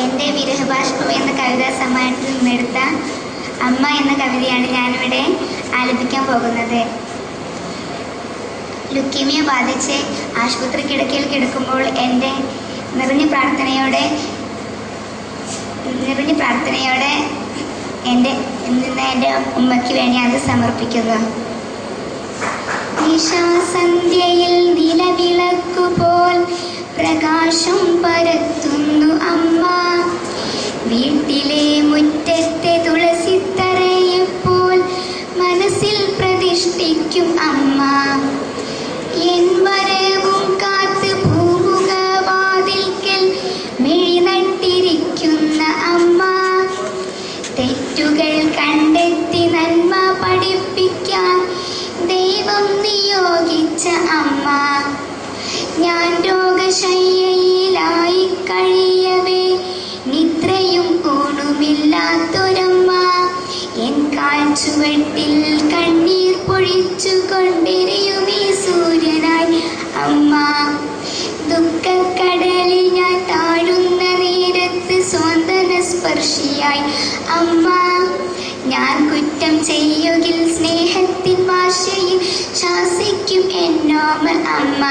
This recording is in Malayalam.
എൻ്റെ വിരഹബാഷ്പം എന്ന കവിതാ സമ്മാനത്തിൽ നിന്നെടുത്ത അമ്മ എന്ന കവിതയാണ് ഞാനിവിടെ ആലപിക്കാൻ പോകുന്നത്. ലുക്കീമിയ ബാധിച്ച് ആശുപത്രി കിടക്കയിൽ കിടക്കുമ്പോൾ എൻ്റെ നിറഞ്ഞ പ്രാർത്ഥനയോടെ എൻ്റെ ഉമ്മയ്ക്ക് വേണ്ടി അത് സമർപ്പിക്കുക. നിശാസന്ധ്യയിൽ നിലവിളക്കുപോൽ പ്രകാശം പരത്തുന്നു അമ്മ. വീട്ടിലെ മുറ്റത്തെ തുളസിത്തറയെപ്പോൾ മനസ്സിൽ പ്രതിഷ്ഠിക്കും അമ്മ. എൻ വരവും കാത്ത് പൂമുഖവാതിൽക്കൽ മിഴിനട്ടിരിക്കുന്ന അമ്മ. തെറ്റുകൾ കണ്ടെത്തി നന്മ പഠിപ്പിക്കാൻ ദൈവം നിയോഗിച്ച അമ്മ. ഞാൻ രോഗശയ്യയിലായി കഴിയവേ നിദ്രയും ഊണുമില്ലാത്തൊരമ്മ. എൻ കാൽച്ചുവട്ടിൽ കണ്ണീർ പൊഴിച്ചു കൊണ്ടിരിയും ഈ സൂര്യനായി അമ്മ. ദുഃഖക്കടലിൽ ഞാൻ താഴുന്ന നേരത്ത് സ്വാന്തന സ്പർശിയായി അമ്മ. ഞാൻ കുറ്റം ചെയ്യുകിൽ സ്നേഹത്തിൻ ഭാഷയിൽ ശാസിക്കും എന്നോമൽ അമ്മ.